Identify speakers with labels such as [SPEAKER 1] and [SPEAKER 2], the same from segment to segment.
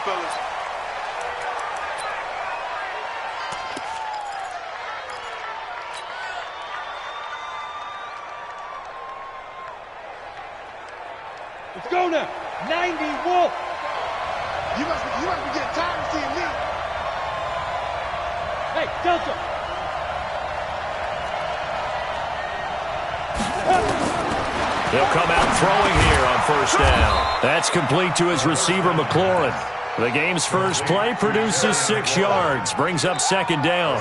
[SPEAKER 1] fellas.
[SPEAKER 2] Let's go now. 90 Wolf.
[SPEAKER 1] You must be getting tired of seeing me.
[SPEAKER 2] Hey, Delta.
[SPEAKER 3] He'll come out throwing here on first down. That's complete to his receiver, McLaurin. The game's first play produces 6 yards, brings up second down.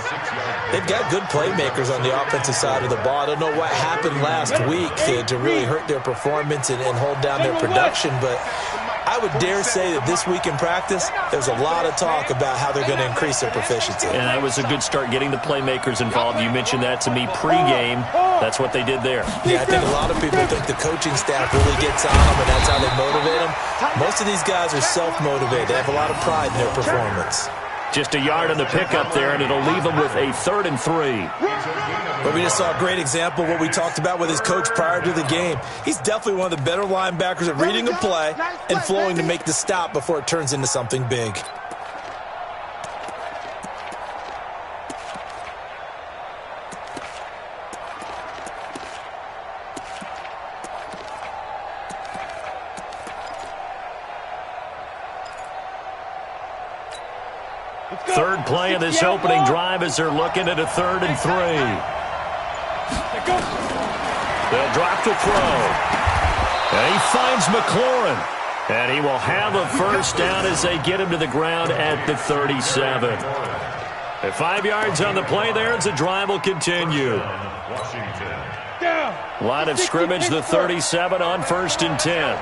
[SPEAKER 4] They've got good playmakers on the offensive side of the ball. I don't know what happened last week to really hurt their performance and hold down their production, but I would dare say that this week in practice, there's a lot of talk about how they're going to increase their proficiency.
[SPEAKER 3] And that was a good start, getting the playmakers involved. You mentioned that to me pregame. That's what they did there.
[SPEAKER 4] Yeah, I think a lot of people think the coaching staff really gets on them, and that's how they motivate them. Most of these guys are self-motivated. They have a lot of pride in their performance.
[SPEAKER 3] Just a yard on the pickup there, and it'll leave them with a 3rd and 3.
[SPEAKER 4] But we just saw a great example of what we talked about with his coach prior to the game. He's definitely one of the better linebackers at reading a play and flowing to make the stop before it turns into something big.
[SPEAKER 3] Third play of this opening drive as they're looking at a 3rd and 3. They'll drop the throw. And he finds McLaurin. And he will have a first down as they get him to the ground at the 37. At 5 yards on the play there as the drive will continue. Line of scrimmage, the 37 on 1st and 10.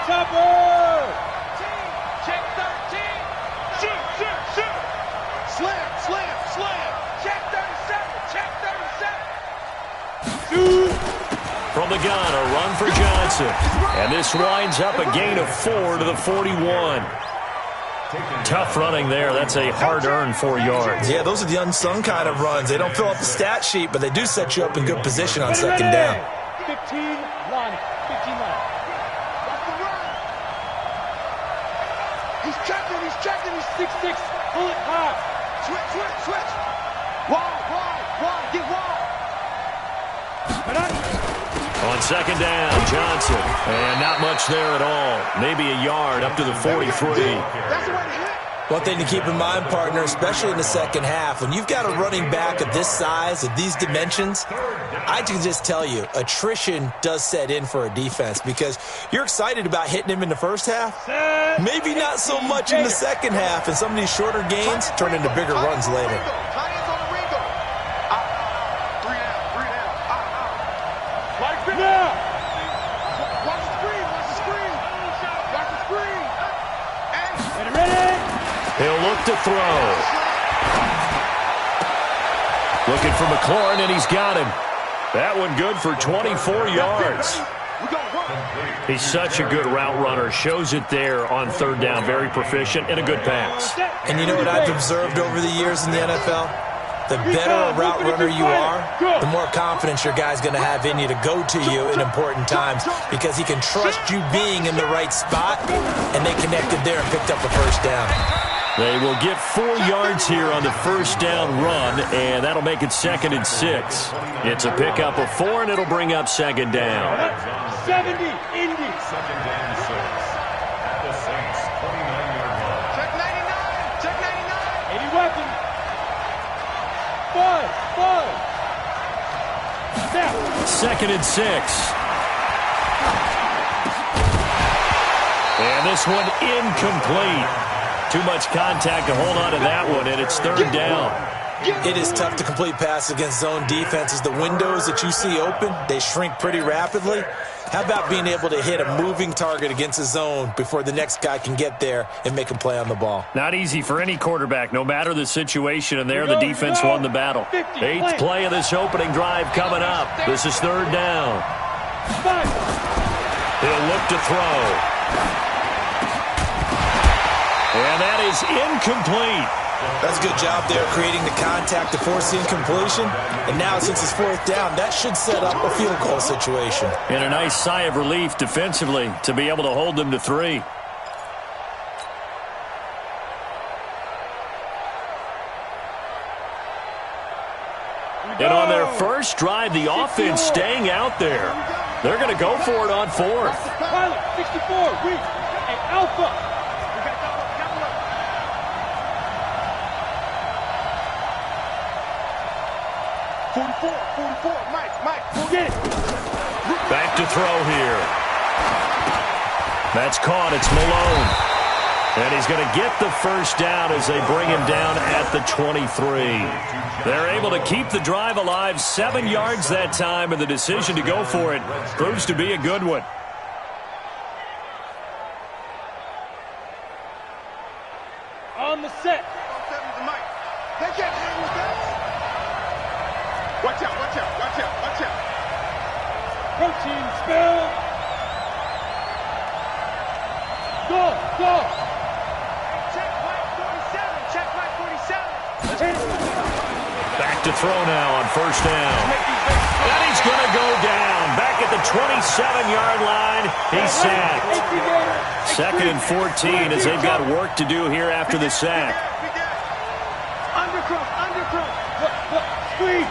[SPEAKER 2] Chopper!
[SPEAKER 1] Check 13. Shoot. Slam. Check 37.
[SPEAKER 3] From the gun, a run for Johnson. And this winds up a gain of 4 to the 41. Tough running there. That's a hard-earned 4 yards.
[SPEAKER 4] Yeah, those are the unsung kind of runs. They don't fill out the stat sheet, but they do set you up in good position on second down.
[SPEAKER 2] 15 line.
[SPEAKER 1] He's checking. He's
[SPEAKER 2] 6'6", pull it high.
[SPEAKER 1] Switch. Wide. Get wide.
[SPEAKER 3] On second down, Johnson. And not much there at all. Maybe a yard up to the 43.
[SPEAKER 1] That's the way to hit.
[SPEAKER 4] One thing to keep in mind, partner, especially in the second half, when you've got a running back of this size, of these dimensions, I can just tell you, attrition does set in for a defense because you're excited about hitting him in the first half. Maybe not so much in the second half, and some of these shorter gains turn into bigger runs later.
[SPEAKER 3] He'll look to throw. Looking for McLaurin, and he's got him. That one good for 24 yards. He's such a good route runner. Shows it there on 3rd down. Very proficient and a good pass.
[SPEAKER 4] And you know what I've observed over the years in the NFL? The better a route runner you are, the more confidence your guy's going to have in you to go to you in important times because he can trust you being in the right spot, and they connected there and picked up a first down.
[SPEAKER 3] They will get 4 yards here on the first down run, and that'll make it 2nd and 6. It's a pickup of 4, and it'll bring up second down.
[SPEAKER 2] 70, Indy.
[SPEAKER 1] 2nd and 6. At the Saints, 29-yard line. Check 99.
[SPEAKER 2] 80 weapons. 5. Snap.
[SPEAKER 3] 2nd and 6. And this one incomplete. Too much contact to hold on to that one, and it's 3rd down.
[SPEAKER 4] It is tough to complete passes against zone defenses. The windows that you see open, they shrink pretty rapidly. How about being able to hit a moving target against a zone before the next guy can get there and make a play on the ball?
[SPEAKER 3] Not easy for any quarterback, no matter the situation, and there the defense won the battle. 8th play of this opening drive coming up. This is 3rd down. He'll look to throw. And that is incomplete.
[SPEAKER 4] That's a good job there creating the contact to force the incompletion. And now since it's fourth down, that should set up a field goal situation.
[SPEAKER 3] And a nice sigh of relief defensively to be able to hold them to 3. And on their first drive, the offense staying out there. They're going to go for it on 4th.
[SPEAKER 2] Pilot, 64, reach, hey, Alpha. 44, Mike, get it.
[SPEAKER 3] Back to throw here. That's caught. It's Malone. And he's going to get the first down as they bring him down at the 23. They're able to keep the drive alive, 7 yards that time, and the decision to go for it proves to be a good one.
[SPEAKER 2] On the set.
[SPEAKER 1] Watch out.
[SPEAKER 2] Protein spill. Go.
[SPEAKER 3] Back to throw now on first down. And he's going to go down. Back at the 27-yard line. He's sacked. 2nd and 14 as they've got work to do here after the sack.
[SPEAKER 2] Undercross. Squeeze.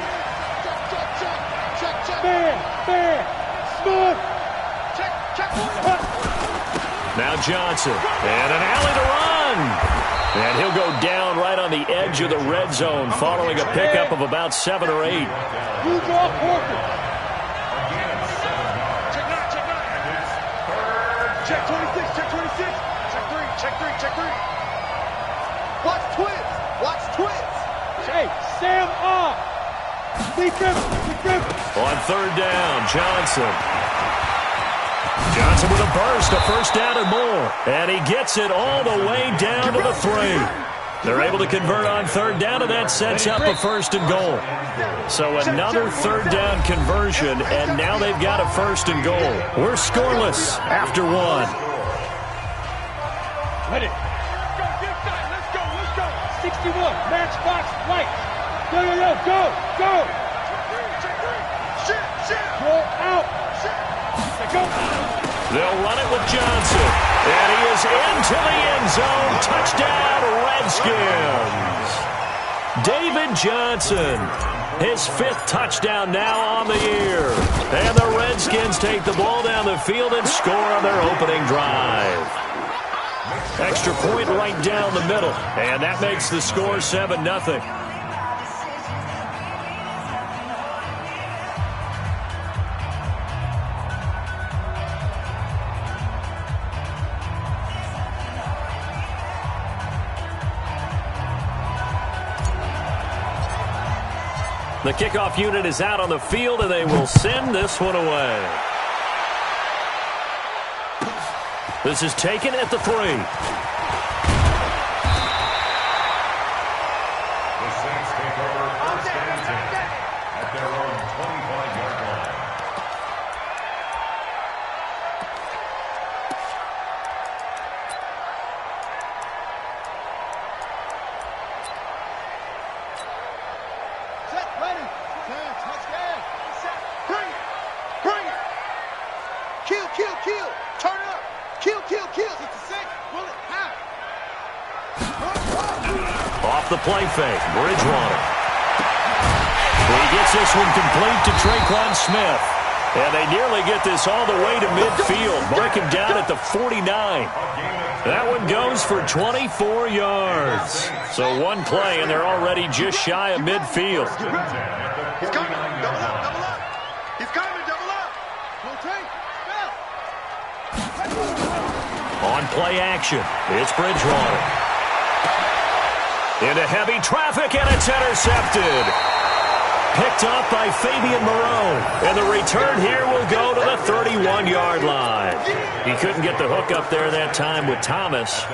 [SPEAKER 2] Bear. Smooth.
[SPEAKER 3] Now Johnson. And an alley to run. And he'll go down right on the edge of the red zone following a pickup of about 7 or 8.
[SPEAKER 2] You draw Porter.
[SPEAKER 1] Check 26. Check 3. Watch twins.
[SPEAKER 2] Hey, Sam off. Lead dribble.
[SPEAKER 3] On 3rd down, Johnson with a burst, a first down and more. And he gets it all the way down to the 3. They're able to convert on 3rd down, and that sets up a 1st and goal. So another 3rd down conversion, and now they've got a 1st and goal. We're scoreless after 1.
[SPEAKER 2] Ready. Let's go. 61, matchbox lights. Go. Shit. Roll out. Go.
[SPEAKER 3] They'll run it with Johnson. And he is into the end zone. Touchdown, Redskins. David Johnson, his 5th touchdown now on the year. And the Redskins take the ball down the field and score on their opening drive. Extra point right down the middle. And that makes the score 7-0. The kickoff unit is out on the field, and they will send this one away. This is taken at the 3.
[SPEAKER 1] The Saints take over first and 10 at their own 25-yard line.
[SPEAKER 5] Kill. Turn up. Kill. 66. Bullet. Half.
[SPEAKER 3] Off the play fake. Bridgewater. He gets this one complete to Traquan Smith. And they nearly get this all the way to midfield. Mark him down at the 49. That one goes for 24 yards. So one play, and they're already just shy of midfield.
[SPEAKER 5] He's coming. Double up. He's coming. Double up.
[SPEAKER 3] On play action, it's Bridgewater. Into heavy traffic, and it's intercepted. Picked up by Fabian Moreau. And the return here will go to the 31-yard line. He couldn't get the hook up there that time with Thomas.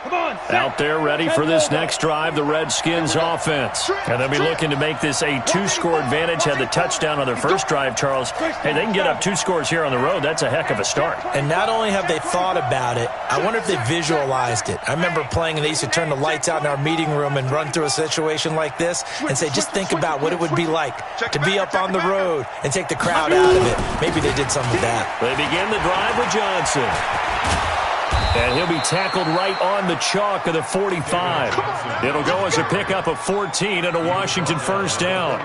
[SPEAKER 3] Out there ready for this next drive, the Redskins offense. And they'll be looking to make this a 2-score advantage. Had the touchdown on their first drive, Charles. Hey, they can get up 2 scores here on the road. That's a heck of a start.
[SPEAKER 4] And not only have they thought about it, I wonder if they visualized it. I remember playing, and they used to turn the lights out in our meeting room and run through a situation like this and say, just think about what it would be like to be up on the road and take the crowd out of it. Maybe they did some of that.
[SPEAKER 3] They begin the drive with Johnson. And he'll be tackled right on the chalk of the 45. It'll go as a pickup of 14 and a Washington first down.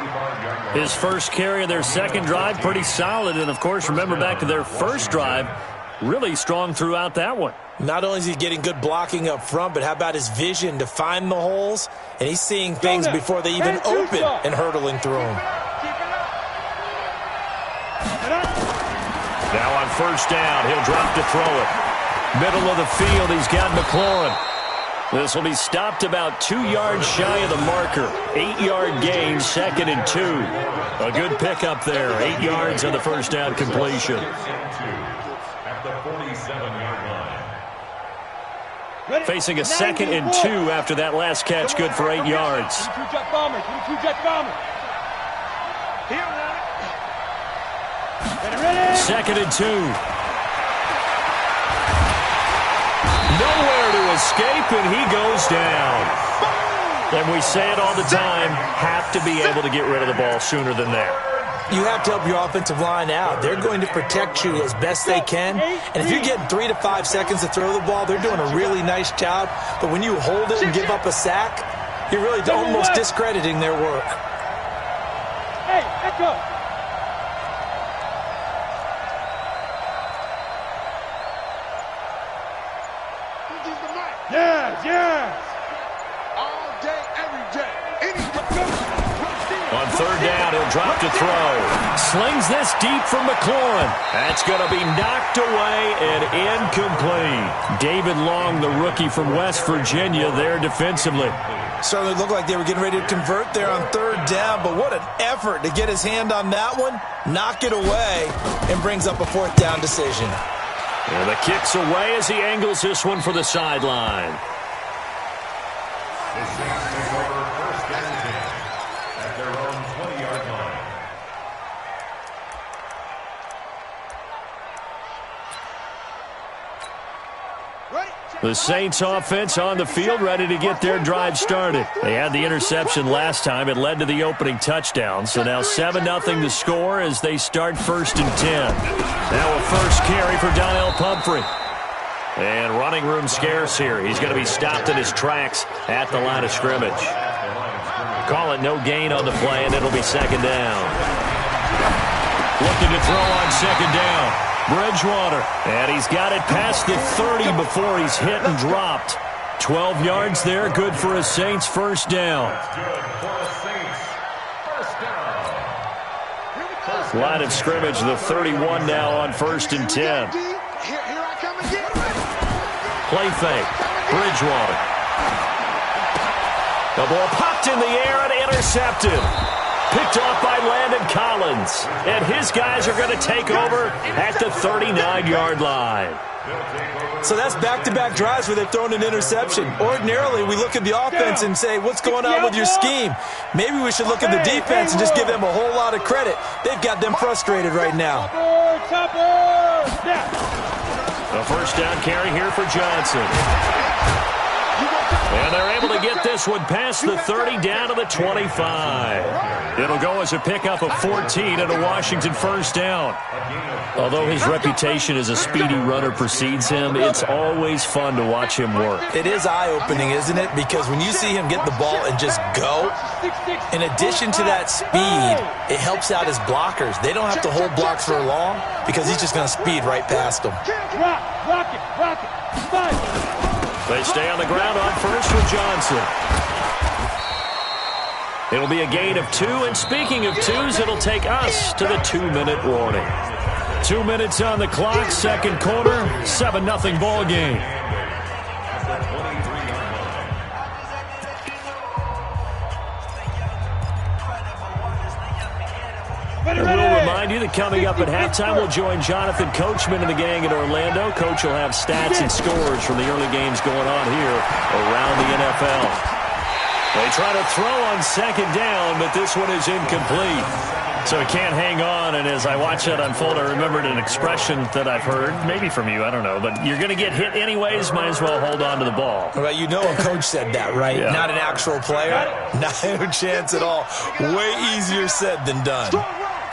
[SPEAKER 3] His first carry of their second drive, pretty solid. And, of course, remember back to their first drive, really strong throughout that one.
[SPEAKER 4] Not only is he getting good blocking up front, but how about his vision to find the holes? And he's seeing things before they even open and hurdling through them.
[SPEAKER 3] Now on first down, he'll drop to throw it. Middle of the field, he's got McLaurin. This will be stopped about 2 yards shy of the marker. 8-yard gain, 2nd and 2. A good pickup there. 8 yards on the first down completion.
[SPEAKER 1] At the 47-yard line.
[SPEAKER 3] Facing a 2nd and 2 after that last catch, good for 8 yards.
[SPEAKER 2] 2-jet bomber. 2-jet bomber.
[SPEAKER 3] 2nd and 2. Nowhere to escape, and he goes down. And we say it all the time, have to be able to get rid of the ball sooner than that.
[SPEAKER 4] You have to help your offensive line out. They're going to protect you as best they can. And if you're getting 3 to 5 seconds to throw the ball, they're doing a really nice job. But when you hold it and give up a sack, you're really almost discrediting their work.
[SPEAKER 2] Hey, Echo. Yes.
[SPEAKER 5] All day, every day.
[SPEAKER 3] On third down, he'll drop to throw. Slings this deep from McLaurin. That's going to be knocked away and incomplete. David Long, the rookie from West Virginia, there defensively.
[SPEAKER 4] Certainly looked like they were getting ready to convert there on third down, but what an effort to get his hand on that one, knock it away, and brings up a 4th down decision.
[SPEAKER 3] And the kick's away as he angles this one for the sideline.
[SPEAKER 1] The Saints take over first and 10 at their own 20-yard line.
[SPEAKER 3] The Saints offense on the field, ready to get their drive started. They had the interception last time. It led to the opening touchdown. So now 7-0 to score as they start first and 10. Now a first carry for Donnell Pumphrey. And running room scarce here. He's going to be stopped in his tracks at the line of scrimmage. Call it no gain on the play, and it'll be 2nd down. Looking to throw on 2nd down. Bridgewater, and he's got it past the 30 before he's hit and dropped. 12 yards there, good for a Saints first down. Line of scrimmage, the 31 now on 1st and 10. Play fake, Bridgewater. The ball popped in the air and intercepted. Picked off by Landon Collins. And his guys are going to take over at the 39-yard line.
[SPEAKER 4] So that's back-to-back drives where they've thrown an interception. Ordinarily, we look at the offense and say, what's going on with your scheme? Maybe we should look at the defense and just give them a whole lot of credit. They've got them frustrated right now.
[SPEAKER 3] A first down carry here for Johnson. And they're able to get this one past the 30 down to the 25. It'll go as a pickup of 14 and a Washington first down. Although his reputation as a speedy runner precedes him, it's always fun to watch him work.
[SPEAKER 4] It is eye-opening, isn't it? Because when you see him get the ball and just go, in addition to that speed, it helps out his blockers. They don't have to hold blocks for long because he's just going to speed right past them.
[SPEAKER 2] Rock it. Five.
[SPEAKER 3] They stay on the ground on first with Johnson. It'll be a gain of 2, and speaking of 2s, it'll take us to the 2-minute warning. 2 minutes on the clock, second quarter, 7-0 ball game. And we'll remind remind you that coming up at halftime, we'll join Jonathan Coachman and the gang in Orlando. Coach will have stats and scores from the early games going on here around the NFL. They try to throw on second down, but this one is incomplete. So he can't hang on, and as I watch that unfold, I remembered an expression that I've heard, maybe from you, I don't know, but you're going to get hit anyways, might as well hold on to the ball.
[SPEAKER 4] Well, you know a coach said that, right?
[SPEAKER 3] Yeah. Not
[SPEAKER 4] an actual player? No chance at all. Way easier said than done.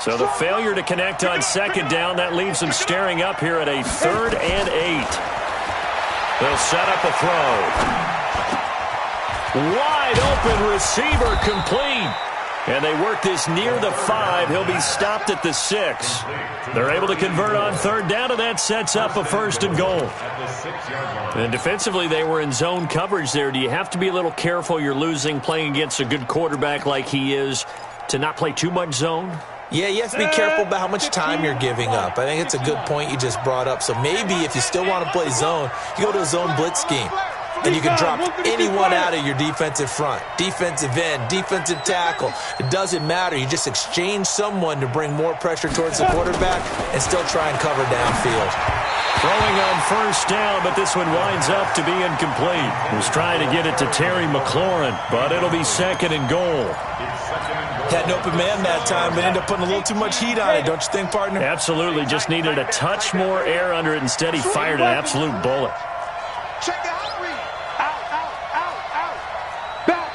[SPEAKER 3] So the failure to connect on second down, that leaves them staring up here at a 3rd and 8. They'll set up a throw. Wide open receiver complete. And they work this near the 5. He'll be stopped at the 6. They're able to convert on 3rd down, and that sets up a 1st and goal. And defensively, they were in zone coverage there. Do you have to be a little careful? You're losing, playing against a good quarterback like he is, to not play too much zone?
[SPEAKER 4] Yeah, you have to be careful about how much time you're giving up. I think it's a good point you just brought up. So maybe if you still want to play zone, you go to a zone blitz scheme. And you can drop anyone out of your defensive front, defensive end, defensive tackle. It doesn't matter. You just exchange someone to bring more pressure towards the quarterback and still try and cover downfield.
[SPEAKER 3] Throwing on 1st down, but this one winds up to be incomplete. He was trying to get it to Terry McLaurin, but it'll be 2nd and goal.
[SPEAKER 4] Had an open man that time, but ended up putting a little too much heat on it, don't you think, partner?
[SPEAKER 3] Absolutely. Just needed a touch more air under it. Instead, he fired an absolute bullet.
[SPEAKER 5] Check the out read. Out.
[SPEAKER 2] Back.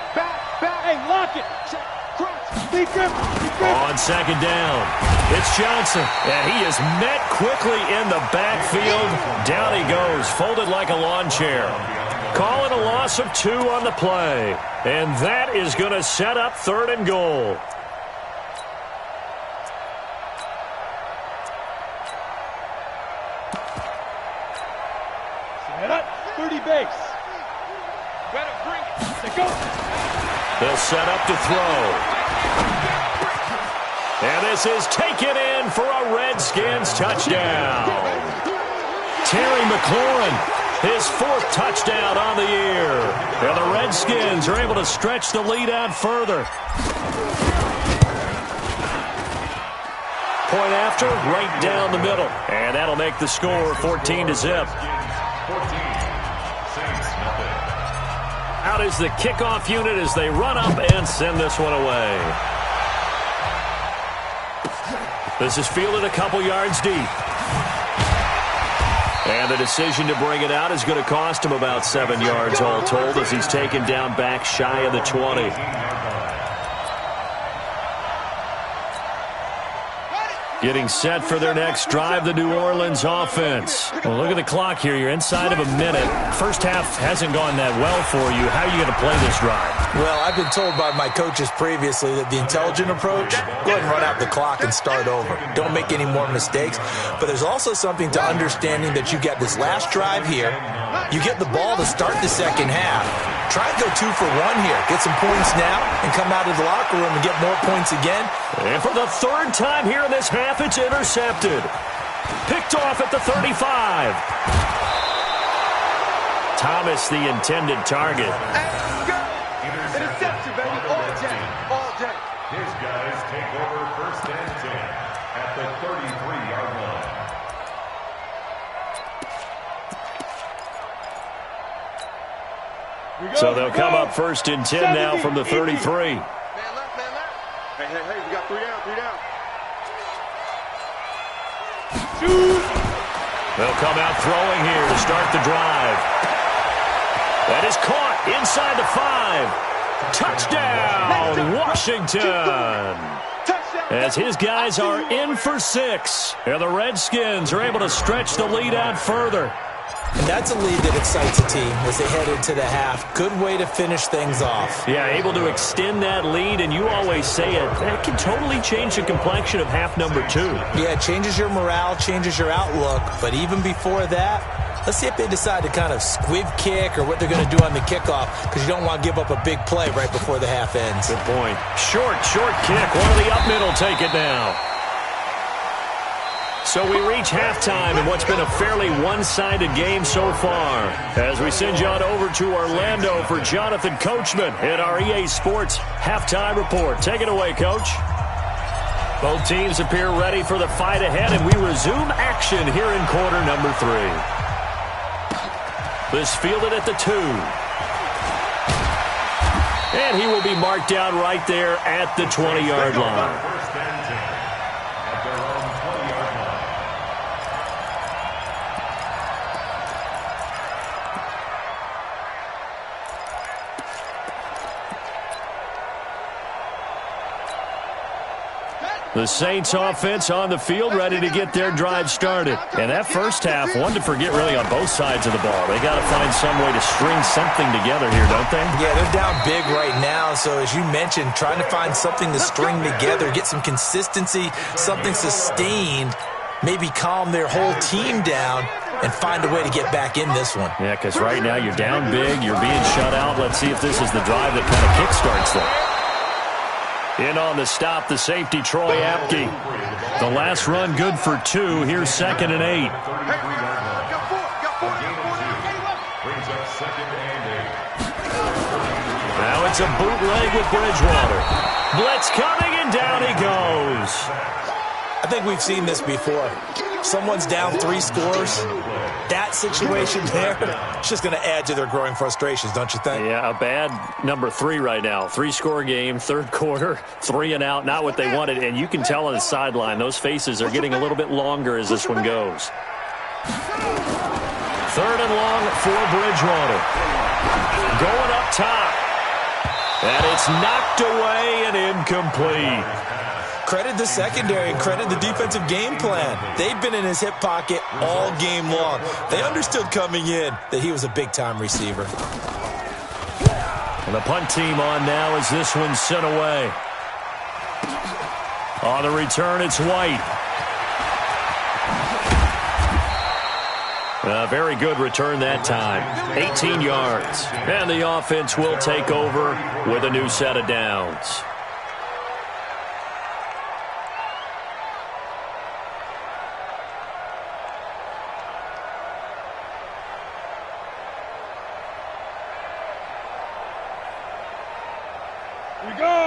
[SPEAKER 2] Hey, lock it. Cross. Be grip.
[SPEAKER 3] On 2nd down, it's Johnson, and he is met quickly in the backfield. Down he goes, folded like a lawn chair. Call it a loss of 2 on the play, and that is going to set up 3rd and goal.
[SPEAKER 2] Set up. 30 base. Better bring it. Let's go.
[SPEAKER 3] They'll set up to throw. And this is taken in for a Redskins touchdown. Terry McLaurin, his 4th touchdown on the year. And the Redskins are able to stretch the lead out further. Point after, right down the middle. And that'll make the score 14-0. Out is the kickoff unit as they run up and send this one away. This is fielded a couple yards deep. And the decision to bring it out is going to cost him about 7 yards all told as he's taken down back shy of the 20. Getting set for their next drive, the New Orleans offense. Well, look at the clock here. You're inside of a minute. First half hasn't gone that well for you. How are you going to play this drive?
[SPEAKER 4] Well, I've been told by my coaches previously that the intelligent approach, go ahead and run out the clock and start over. Don't make any more mistakes. But there's also something to understanding that you get this last drive here. You get the ball to start the second half. Try and go 2 for 1 here. Get some points now and come out of the locker room and get more points again.
[SPEAKER 3] And for the 3rd time here in this half, it's intercepted. Picked off at the 35. Thomas, the intended target.
[SPEAKER 5] Interception, baby. All day.
[SPEAKER 1] His guys take over 1st and 10 at the 33-yard line.
[SPEAKER 3] So they'll come up 1st and 10 now from the 33.
[SPEAKER 5] Man left. Hey, we got 3 down.
[SPEAKER 3] They'll come out throwing here to start the drive. That is caught inside the 5. Touchdown, Washington. As his guys are in for 6. And the Redskins are able to stretch the lead out further.
[SPEAKER 4] And that's a lead that excites a team as they head into the half. Good way to finish things off.
[SPEAKER 3] Yeah, able to extend that lead, and you always say it, that can totally change the complexion of half number 2.
[SPEAKER 4] Yeah, it changes your morale, changes your outlook. But even before that, let's see if they decide to kind of squib kick or what they're going to do on the kickoff, because you don't want to give up a big play right before the half ends.
[SPEAKER 3] Good point. Short kick. One of the up middle take it now. So we reach halftime in what's been a fairly one-sided game so far. As we send you on over to Orlando for Jonathan Coachman in our EA Sports Halftime Report. Take it away, Coach. Both teams appear ready for the fight ahead, and we resume action here in quarter number 3. This fielded at the 2. And he will be marked down right there at the 20-yard line. The Saints offense on the field, ready to get their drive started. And that first half, one to forget really on both sides of the ball. They got to find some way to string something together here, don't they?
[SPEAKER 4] Yeah, they're down big right now. So as you mentioned, trying to find something to string together, get some consistency, something sustained, maybe calm their whole team down and find a way to get back in this one.
[SPEAKER 3] Yeah, because right now you're down big, you're being shut out. Let's see if this is the drive that kind of kickstarts them. In on the stop, the safety, Troy Apke. The last run good for 2. Here's 2nd and 8. Now it's a bootleg with Bridgewater. Blitz coming, and down he goes.
[SPEAKER 4] I think we've seen this before. Someone's down 3 scores. That situation there, it's just going to add to their growing frustrations, don't you think?
[SPEAKER 3] Yeah, a bad number 3 right now. 3-score game, third quarter, 3 and out, not what they wanted. And you can tell on the sideline, those faces are getting a little bit longer as this one goes. 3rd and long for Bridgewater. Going up top. And it's knocked away and incomplete.
[SPEAKER 4] Credit the secondary and credit the defensive game plan. They've been in his hip pocket all game long. They understood coming in that he was a big-time receiver.
[SPEAKER 3] And the punt team on now as this one's sent away. On the return, it's White. A very good return that time. 18 yards. And the offense will take over with a new set of downs.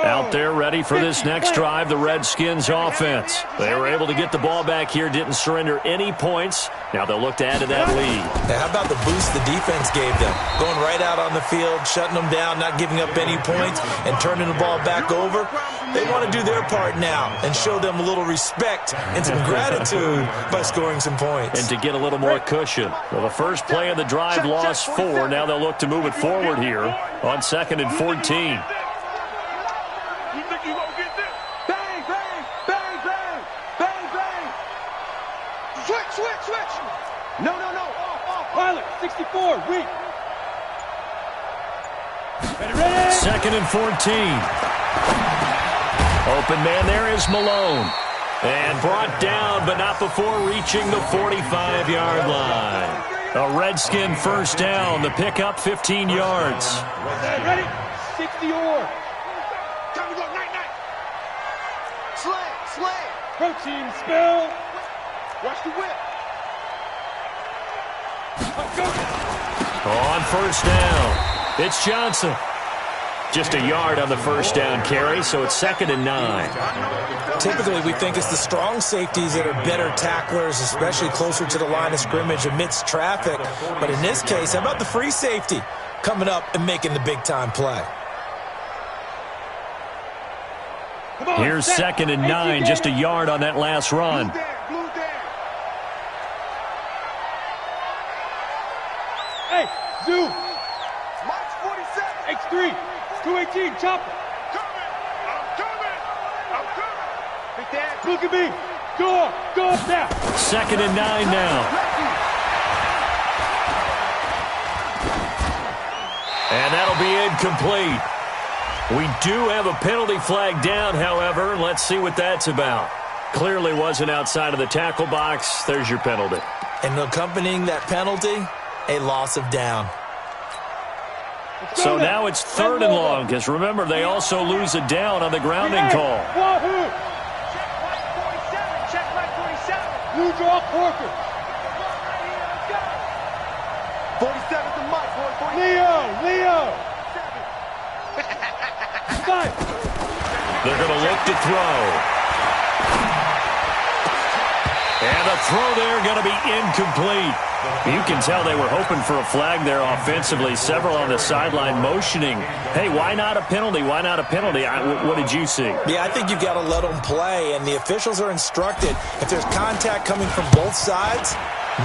[SPEAKER 3] Out there ready for this next drive, the Redskins offense. They were able to get the ball back here, didn't surrender any points. Now they'll look to add to that lead.
[SPEAKER 4] Now, how about the boost the defense gave them? Going right out on the field, shutting them down, not giving up any points, and turning the ball back over. They want to do their part now and show them a little respect and some gratitude by scoring some points.
[SPEAKER 3] And to get a little more cushion. Well, the first play of the drive lost 4. Now they'll look to move it forward here on 2nd and 14.
[SPEAKER 2] Switch. No. Pilot, 64, weak. Ready.
[SPEAKER 3] 2nd and 14. Open man there is Malone. And brought down, but not before reaching the 45-yard line. A Redskin first down. The pickup, 15 yards.
[SPEAKER 2] Ready, 60 or.
[SPEAKER 5] Time to go, night. Slay.
[SPEAKER 2] Protein spill.
[SPEAKER 5] Watch the whip.
[SPEAKER 3] On first down, it's Johnson. Just a yard on the first down carry, so it's 2nd and 9.
[SPEAKER 4] Typically, we think it's the strong safeties that are better tacklers, especially closer to the line of scrimmage amidst traffic. But in this case, how about the free safety coming up and making the big-time play?
[SPEAKER 3] Here's 2nd and 9, just a yard on that last run.
[SPEAKER 5] Blue there.
[SPEAKER 2] Hey, Zoo.
[SPEAKER 5] March 47.
[SPEAKER 2] X3, 218, chopper.
[SPEAKER 5] I'm coming. Big Dan.
[SPEAKER 2] Look at me. Go up now.
[SPEAKER 3] 2nd and 9 now. And that'll be incomplete. We do have a penalty flag down, however. Let's see what that's about. Clearly wasn't outside of the tackle box. There's your penalty.
[SPEAKER 4] And accompanying that penalty, a loss of down.
[SPEAKER 3] So now it's 3rd and long, because remember, they also lose a down on the grounding call.
[SPEAKER 2] Wahoo!
[SPEAKER 5] Check right 47.
[SPEAKER 2] Blue draw Corker.
[SPEAKER 5] 47's the mic, boy. 47.
[SPEAKER 2] Leo.
[SPEAKER 3] They're going to look to throw. And the throw there going to be incomplete. You can tell they were hoping for a flag there offensively. Several on the sideline motioning, hey, why not a penalty? Why not a penalty? What did you see?
[SPEAKER 4] Yeah, I think you've got to let them play, and the officials are instructed. If there's contact coming from both sides,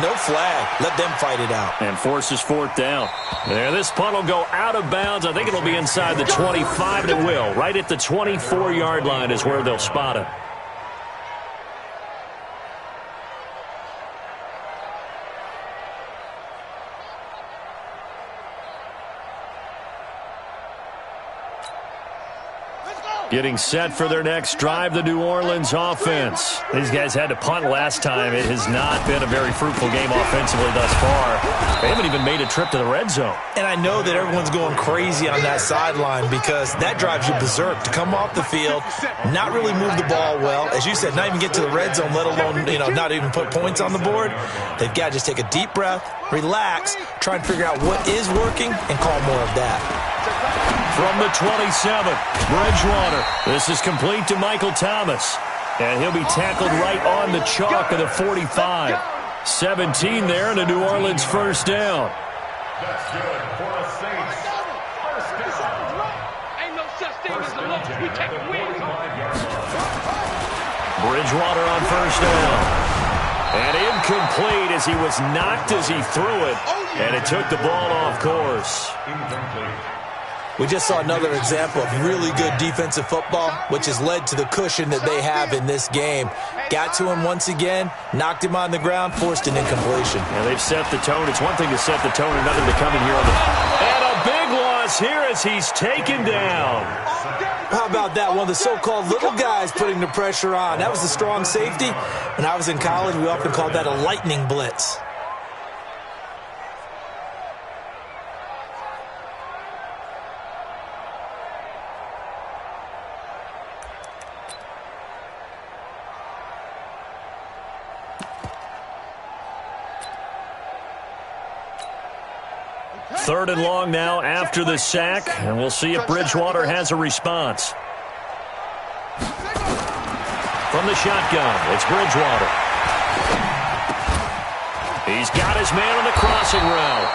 [SPEAKER 4] no flag. Let them fight it out.
[SPEAKER 3] And forces fourth down. There, this punt will go out of bounds. I think it'll be inside the 25, and it will. Right at the 24-yard line is where they'll spot it. Getting set for their next drive, the New Orleans offense. These guys had to punt last time. It has not been a very fruitful game offensively thus far. They haven't even made a trip to the red zone. And I know that everyone's going crazy on that sideline because that drives you berserk. To come off the field, not really move the ball well. As you said, not even get to the red zone, let alone, not even put points on the board. They've got to just take a deep breath, relax, try and figure out what is working, and call more of that. From the 27, Bridgewater. This is complete to Michael Thomas. And he'll be tackled right on the chalk of the 45. 17 there and a New Orleans first down.
[SPEAKER 1] That's good for the Saints. First down.
[SPEAKER 2] Ain't no such thing as a loss. We take a win.
[SPEAKER 3] Bridgewater on first down. And incomplete as he was knocked as he threw it. And it took the ball off course.
[SPEAKER 1] Incomplete.
[SPEAKER 4] We just saw another example of really good defensive football, which has led to the cushion that they have in this game. Got to him once again, knocked him on the ground, forced an incompletion.
[SPEAKER 3] And they've set the tone. It's one thing to set the tone, another to come in here on the... And a big loss here as he's taken down.
[SPEAKER 4] How about that? One of the so-called little guys putting the pressure on. That was the strong safety. When I was in college, we often called that a lightning blitz.
[SPEAKER 3] Third and long now after the sack, and we'll see if Bridgewater has a response. From the shotgun, it's Bridgewater. He's got his man on the crossing route.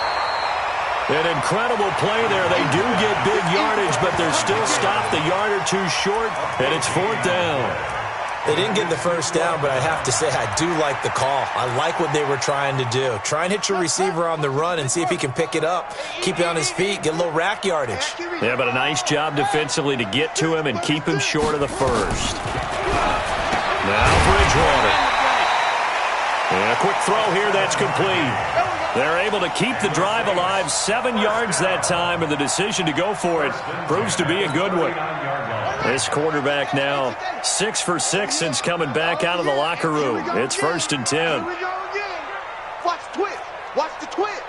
[SPEAKER 3] An incredible play there. They do get big yardage, but they're still stopped a yard or two short, and it's fourth down.
[SPEAKER 4] They didn't get the first down, but I have to say I do like the call. I like what they were trying to do. Try and hit your receiver on the run and see if he can pick it up. Keep it on his feet, get a little rack yardage.
[SPEAKER 3] Yeah, but a nice job defensively to get to him and keep him short of the first. Now Bridgewater. And a quick throw here, that's complete. They're able to keep the drive alive, 7 yards that time, and the decision to go for it proves to be a good one. This quarterback now 6 for 6 since coming back out of the locker room. It's 1st and 10.
[SPEAKER 5] Watch the twist. Watch the twist.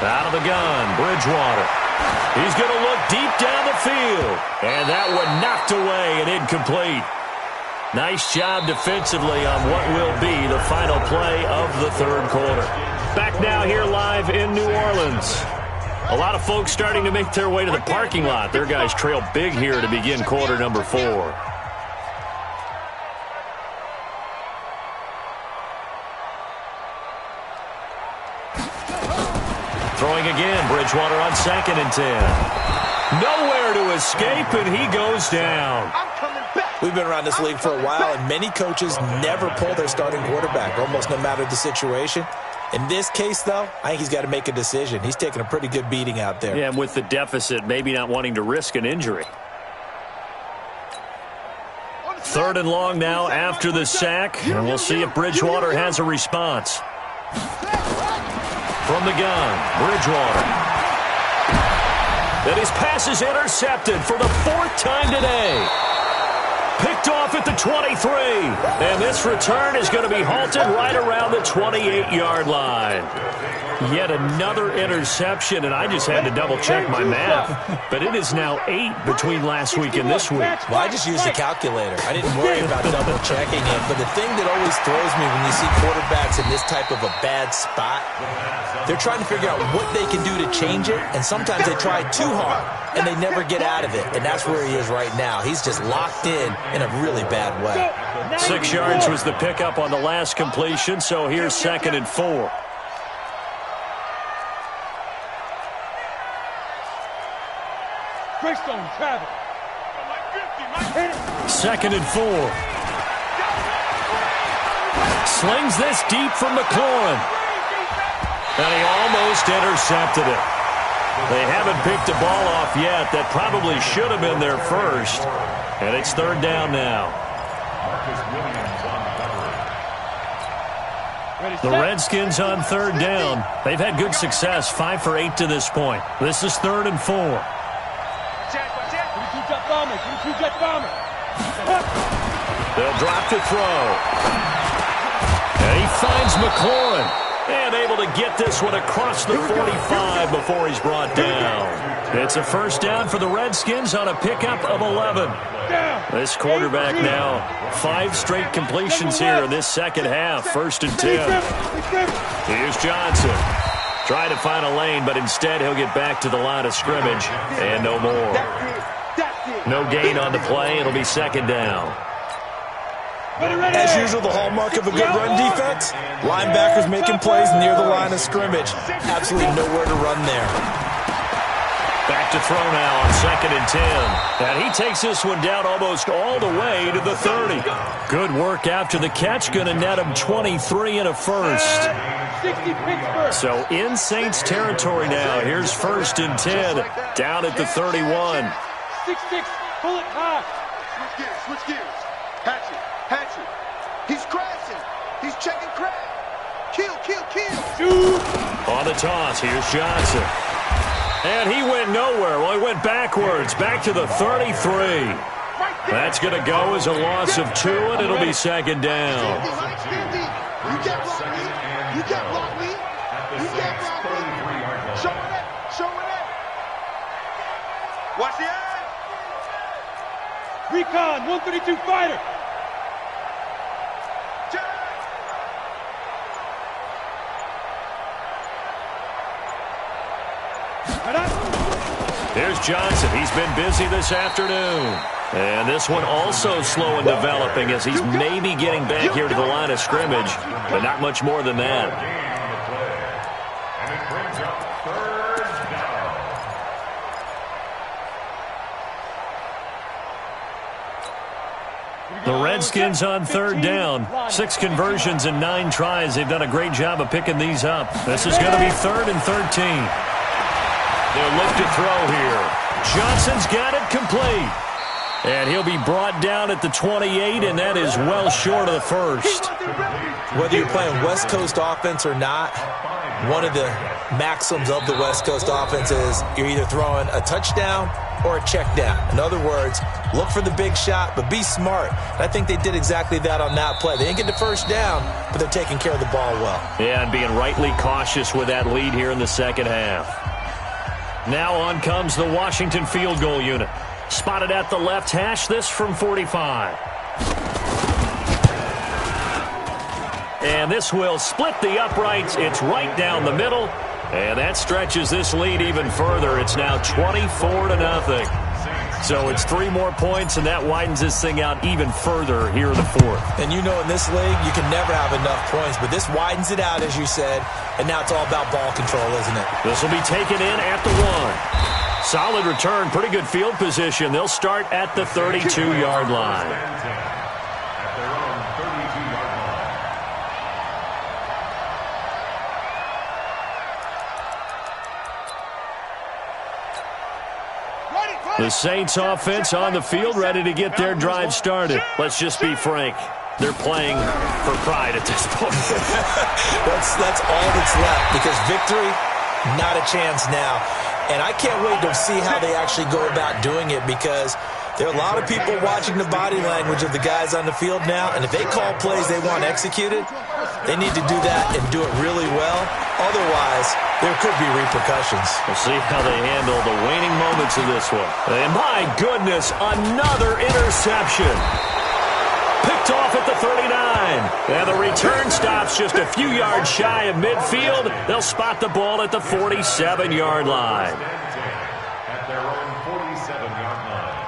[SPEAKER 3] Out of the gun, Bridgewater. He's going to look deep down the field. And that one knocked away and incomplete. Nice job defensively on what will be the final play of the third quarter. Back now here live in New Orleans. A lot of folks starting to make their way to the parking lot. Their guys trail big here to begin quarter number 4. Throwing again, Bridgewater on 2nd and 10. Nowhere to escape, and he goes down.
[SPEAKER 4] We've been around this league for a while, and many coaches never pull their starting quarterback, almost no matter the situation. In this case, though, I think he's got to make a decision. He's taking a pretty good beating out there.
[SPEAKER 3] Yeah, and with the deficit, maybe not wanting to risk an injury. 3rd and long now after the sack, and we'll see if Bridgewater has a response. From the gun, Bridgewater. And his pass is intercepted for the 4th time today. Picked off at the 23. And this return is going to be halted right around the 28-yard line. Yet another interception, and I just had to double-check my math. But it is now 8 between last week and this week.
[SPEAKER 4] Well, I just used the calculator. I didn't worry about double-checking it. But the thing that always throws me when you see quarterbacks in this type of a bad spot, they're trying to figure out what they can do to change it, and sometimes they try too hard, and they never get out of it. And that's where he is right now. He's just locked in a really bad way.
[SPEAKER 3] 6 yards was the pickup on the last completion, so here's 2nd and 4.
[SPEAKER 2] Greystone travel.
[SPEAKER 3] 2nd and 4. Slings this deep from McLaurin. And he almost intercepted it. They haven't picked the ball off yet. That probably should have been their first. And it's 3rd down now. The Redskins on 3rd down. They've had good success, 5 for 8 to this point. This is 3rd and 4. They'll drop to throw. And he finds McLaurin. And able to get this one across the 45 before he's brought down. It's a 1st down for the Redskins on a pickup of 11. This quarterback now, 5 straight completions here in this second half. 1st and 10. Here's Johnson. Trying to find a lane, but instead he'll get back to the line of scrimmage. And no more. No gain on the play. It'll be 2nd down.
[SPEAKER 4] As usual, the hallmark of a good run defense, linebackers making plays near the line of scrimmage. Absolutely nowhere to run there.
[SPEAKER 3] Back to throw now on 2nd and 10. And he takes this one down almost all the way to the 30. Good work after the catch. Going to net him 23 and a first. So in Saints territory now. Here's 1st and 10. Down at the 31.
[SPEAKER 2] 6-6, pull it high.
[SPEAKER 5] Switch gears. Hatchet. He's crashing. He's checking crash. Kill.
[SPEAKER 3] On the toss, here's Johnson. And he went nowhere. Well, he went backwards, back to the 33. That's going to go as a loss of 2, and it'll be 2nd down.
[SPEAKER 5] You can't block me. Show it. Watch the eye.
[SPEAKER 2] Recon, 132 fighter.
[SPEAKER 3] Here's Johnson. He's been busy this afternoon. And this one also slow in developing as he's maybe getting back here to the line of scrimmage, but not much more than that. The Redskins on 3rd down. 6 conversions and 9 tries. They've done a great job of picking these up. This is going to be 3rd and 13. They'll look to throw here. Johnson's got it complete. And he'll be brought down at the 28, and that is well short of the first.
[SPEAKER 4] Whether you're playing West Coast offense or not, one of the maxims of the West Coast offense is you're either throwing a touchdown or a check down. In other words, look for the big shot, but be smart. And I think they did exactly that on that play. They didn't get the first down, but they're taking care of the ball well.
[SPEAKER 3] Yeah, and being rightly cautious with that lead here in the second half. Now on comes the Washington field goal unit. Spotted at the left hash, this from 45. And this will split the uprights. It's right down the middle. And that stretches this lead even further. It's now 24-0. So it's 3 more points, and that widens this thing out even further here in the 4th.
[SPEAKER 4] And you know in this league, you can never have enough points, but this widens it out, as you said, and now it's all about ball control, isn't it?
[SPEAKER 3] This will be taken in at the 1. Solid return, pretty good field position. They'll start at the 32-yard line. The Saints offense on the field, ready to get their drive started. Let's just be frank. They're playing for pride at this point.
[SPEAKER 4] That's all that's left, because victory, not a chance now. And I can't wait to see how they actually go about doing it, because there are a lot of people watching the body language of the guys on the field now, and if they call plays they want executed, They need to do that and do it really well. Otherwise, there could be repercussions.
[SPEAKER 3] We'll see how they handle the waning moments of this one. And my goodness, another interception. Picked off at the 39. And the return stops just a few yards shy of midfield. They'll spot the ball at the 47-yard line.
[SPEAKER 1] At their own 47-yard line.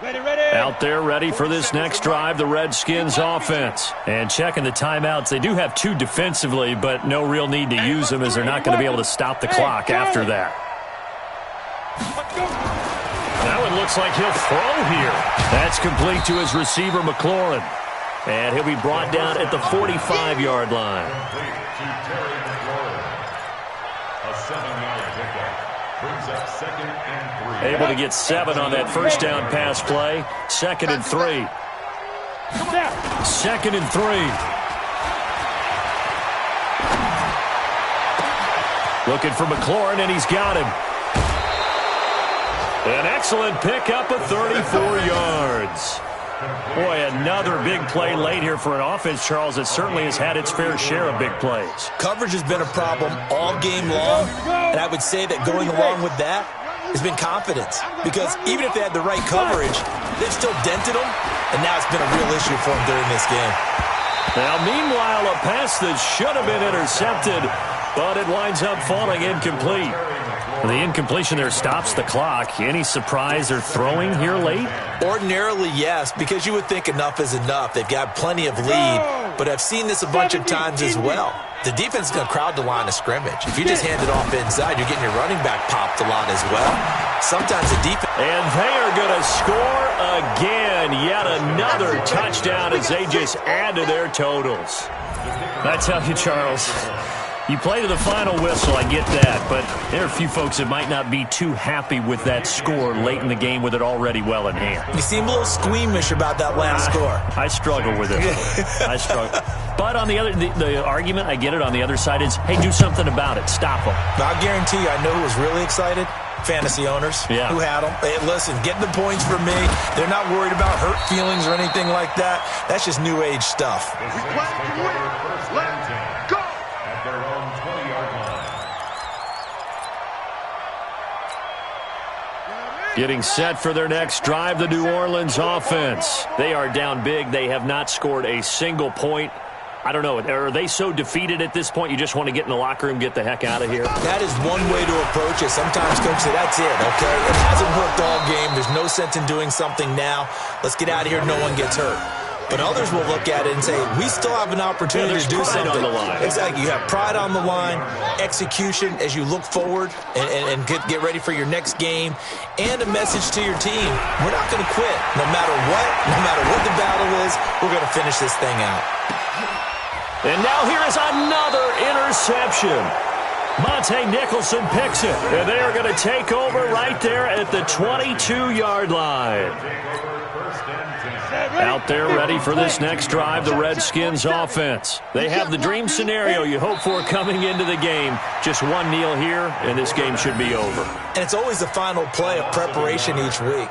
[SPEAKER 2] Ready.
[SPEAKER 3] Out there ready for this next drive, the Redskins offense. And checking the timeouts, they do have two defensively, but no real need to use them as they're not going to be able to stop the clock after that. Now it looks like he'll throw here. That's complete to his receiver, McLaurin. And he'll be brought down at the 45-yard line.
[SPEAKER 1] A 7-yard pickup. Brings up 2nd and 3.
[SPEAKER 3] Able to get 7 on that first down pass play. 2nd and 3. 2nd and 3. Looking for McLaurin, and he's got him. An excellent pickup of 34 yards. Boy, another big play late here for an offense, Charles, that certainly has had its fair share of big plays.
[SPEAKER 4] Coverage has been a problem all game long, and I would say that going along with that has been confidence. Because even if they had the right coverage, they've still dented them, and now it's been a real issue for them during this game.
[SPEAKER 3] Now, meanwhile, a pass that should have been intercepted, but it winds up falling incomplete. The incompletion there stops the clock. Any surprise they're throwing here late?
[SPEAKER 4] Ordinarily, yes, because you would think enough is enough. They've got plenty of lead, but I've seen this a bunch of times as well. The defense is going to crowd the line of scrimmage. If you just hand it off inside, you're getting your running back popped a lot as well. Sometimes the defense...
[SPEAKER 3] And they are going to score again. Yet another touchdown as they just add to their totals. I tell you, Charles... You play to the final whistle, I get that, but there are a few folks that might not be too happy with that score late in the game with it already well in hand.
[SPEAKER 4] You seem a little squeamish about that last score.
[SPEAKER 3] I struggle with it. I struggle. But on the other, the argument, I get it, on the other side is, hey, do something about it. Stop them.
[SPEAKER 4] I'll guarantee you, I know who was really excited. Fantasy owners who had them. Hey, listen, get the points for me. They're not worried about hurt feelings or anything like that. That's just new age stuff.
[SPEAKER 5] We play to win. Let's go.
[SPEAKER 1] At their own 20-yard line.
[SPEAKER 3] Getting set for their next drive, the New Orleans offense. They are down big. They have not scored a single point. I don't know. Are they so defeated at this point you just want to get in the locker room, get the heck out of here?
[SPEAKER 4] That is one way to approach it. Sometimes coaches say, that's it, okay? It hasn't worked all game. There's no sense in doing something now. Let's get out of here. No one gets hurt. But others will look at it and say, we still have an opportunity to do something.
[SPEAKER 3] On the line.
[SPEAKER 4] Exactly. You have pride on the line, execution as you look forward and get ready for your next game, and a message to your team. We're not going to quit. No matter what the battle is, we're going to finish this thing out.
[SPEAKER 3] And now here is another interception. Monte Nicholson picks it, and they are going to take over right there at the 22-yard line. Out there ready for this next drive, the Redskins offense. They have the dream scenario you hope for coming into the game. Just one kneel here, and this game should be over.
[SPEAKER 4] And it's always the final play of preparation each week.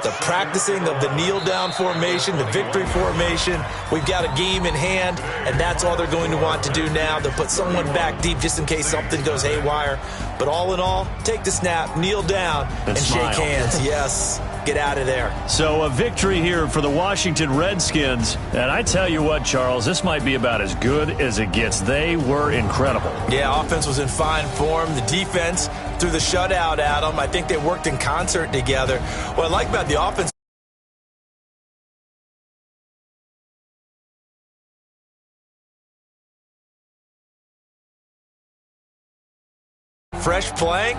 [SPEAKER 4] The practicing of the kneel-down formation, the victory formation. We've got a game in hand, and that's all they're going to want to do now. They'll put someone back deep just in case something goes haywire. But all in all, take the snap, kneel down, and shake hands. Yes. Get out of there.
[SPEAKER 3] So a victory here for the Washington Redskins. And I tell you what, Charles, this might be about as good as it gets. They were incredible.
[SPEAKER 4] Yeah, offense was in fine form. The defense threw the shutout at them. I think they worked in concert together. What I like about the offense, fresh playing,